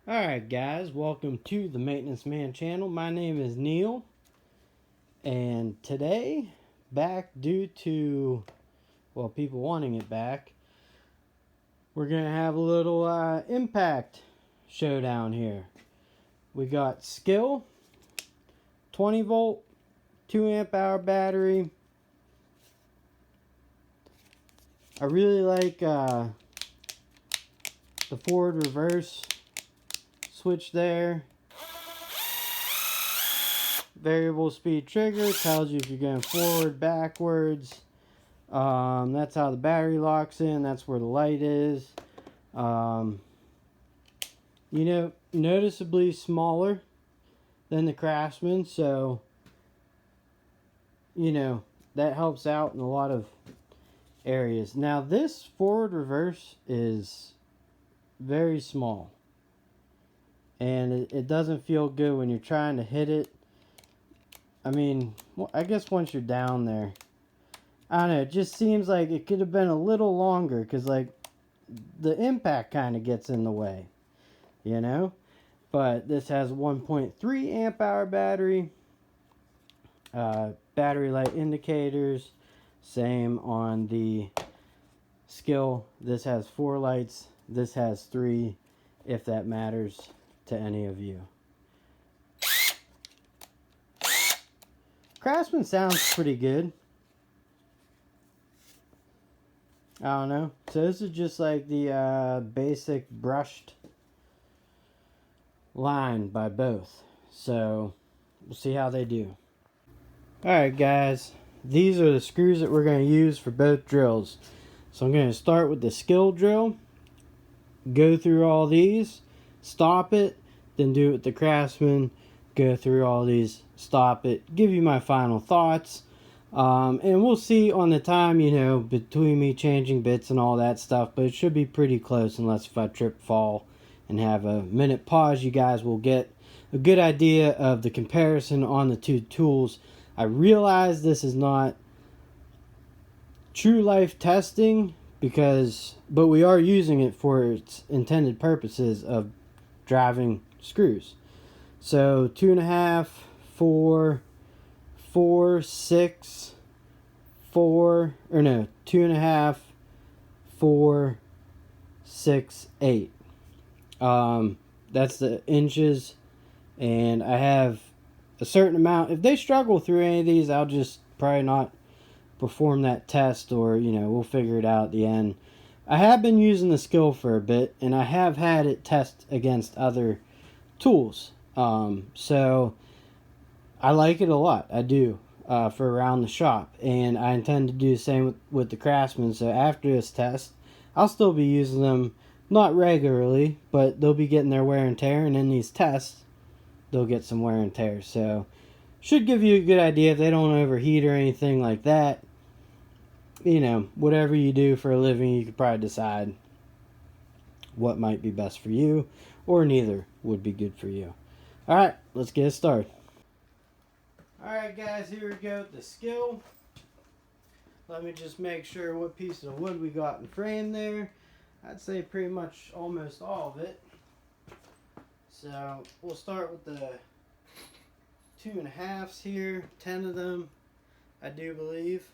Alright guys, welcome to the Maintenance Man channel. My name is Neil, and today, back due to, well, people wanting it back, we're going to have a little impact showdown here. We got Skil, 20 volt, 2 amp hour battery. I really like the forward reverse switch there. Variable speed trigger tells you if you're going forward, backwards. That's how the battery locks in. That's where the light is. Noticeably smaller than the Craftsman, so that helps out in a lot of areas. Now this forward reverse is very small, and it doesn't feel good when you're trying to hit it. I mean, well, I guess once you're down there, I don't know, it just seems like it could have been a little longer, because like the impact kind of gets in the way, but this has 1.3 amp hour battery. Battery light indicators, same on the Skil. This has 4 lights, this has 3, if that matters to any of you. Craftsman sounds pretty good. I don't know. So this is just like the basic brushed line by both. So we'll see how they do. Alright guys, these are the screws that we're going to use for both drills. So I'm going to start with the Skil drill, go through all these, stop it, then do it with the Craftsman, go through all these, stop it, give you my final thoughts. And we'll see on the time, between me changing bits and all that stuff, but it should be pretty close, unless if I trip, fall, and have a minute pause. You guys will get a good idea of the comparison on the two tools. I realize this is not true life testing, but we are using it for its intended purposes of driving screws. So 2.5, 4, 4, 6, 4, or no, 2.5, 4, 6, 8. That's the inches, and I have a certain amount. If they struggle through any of these, I'll just probably not perform that test, or we'll figure it out at the end. I have been using the Skil for a bit, and I have had it test against other tools. So I like it a lot. I do, for around the shop, and I intend to do the same with the Craftsman. So after this test, I'll still be using them, not regularly, but they'll be getting their wear and tear, and in these tests they'll get some wear and tear. So should give you a good idea if they don't overheat or anything like that. Whatever you do for a living, you could probably decide what might be best for you, or neither would be good for you. Alright, let's get started. Alright guys, here we go with the Skil. Let me just make sure what piece of wood we got in frame there. I'd say pretty much almost all of it. So we'll start with the 2.5s here, 10 of them, I do believe.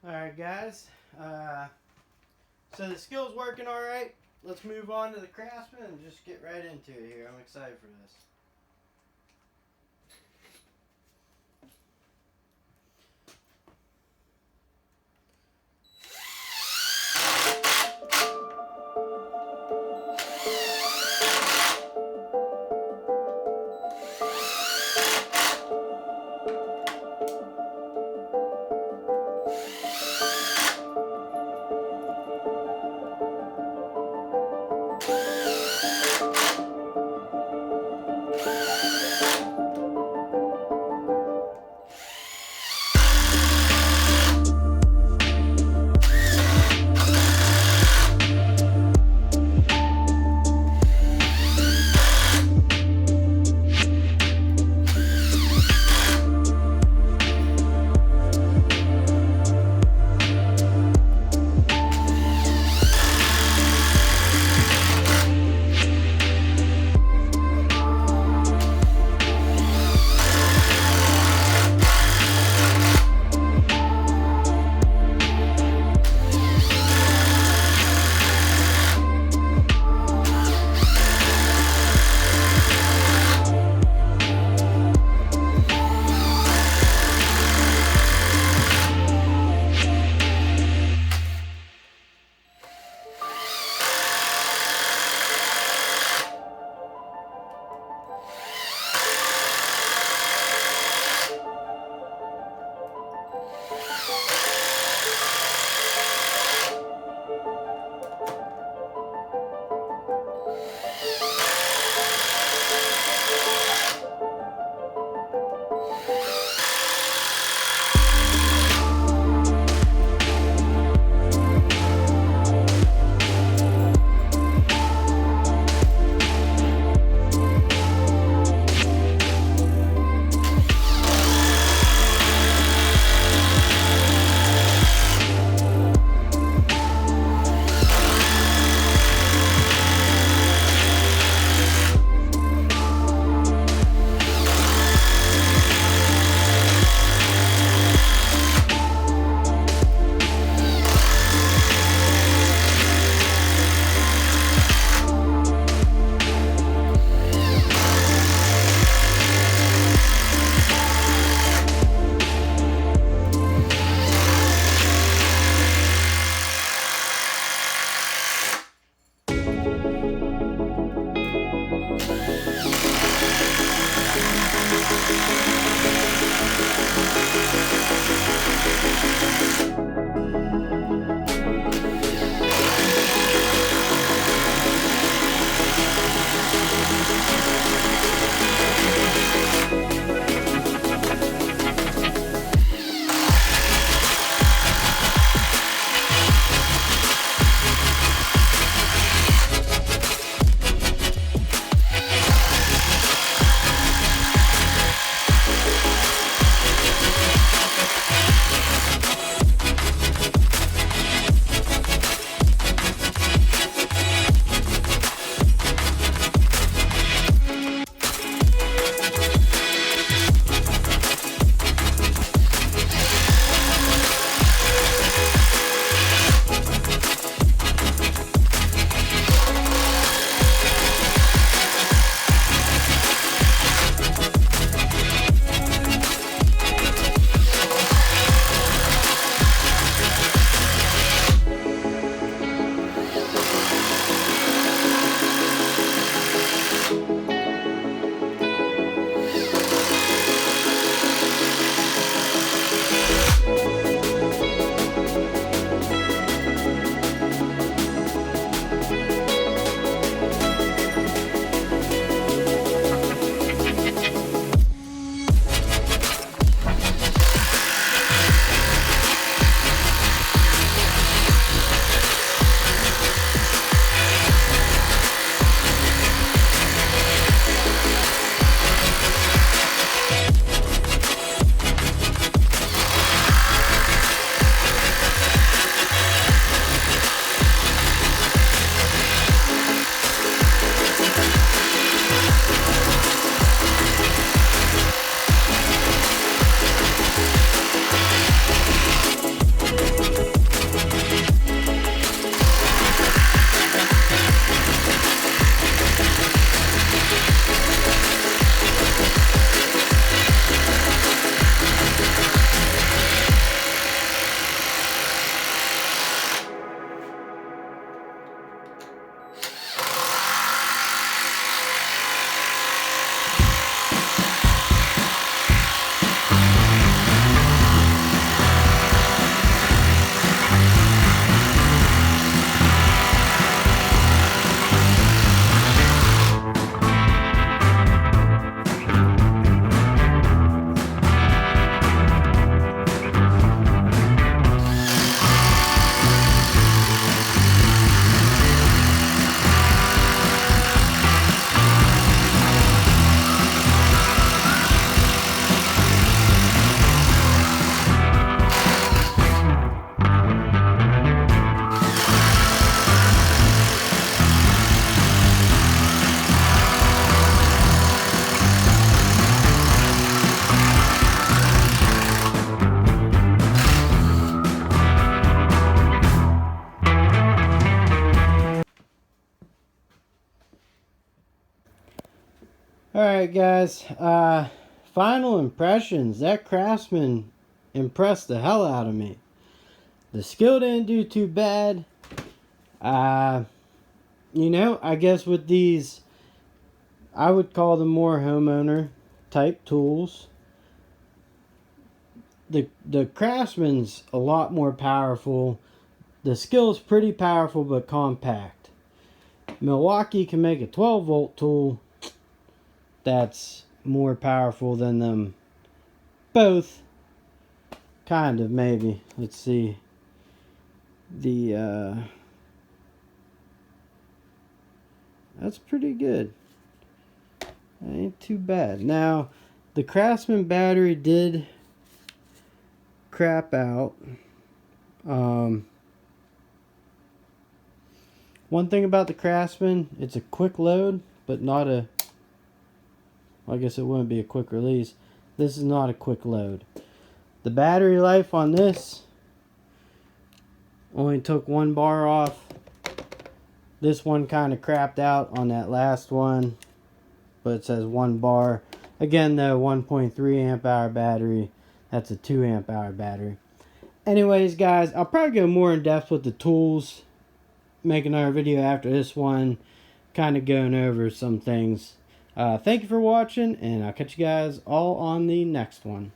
Alright guys, so the Skil's working alright. Let's move on to the Craftsman and just get right into it here. I'm excited for this. Alright guys, final impressions. That Craftsman impressed the hell out of me. The Skil didn't do too bad. You know, I guess with these, I would call them more homeowner type tools. The Craftsman's a lot more powerful. The Skil's pretty powerful but compact. Milwaukee can make a 12 volt tool that's more powerful than them both. Kind of, maybe. Let's see. That's pretty good. That ain't too bad. Now, the Craftsman battery did crap out. One thing about the Craftsman, it's a quick load, but not a... I guess it wouldn't be a quick release. This is not a quick load. The battery life on this only took 1 bar off. This one kind of crapped out on that last one, but it says 1 bar. Again though, 1.3 amp hour battery. That's a 2 amp hour battery. Anyways guys, I'll probably go more in depth with the tools. Make another video after this one, kind of going over some things. Thank you for watching, and I'll catch you guys all on the next one.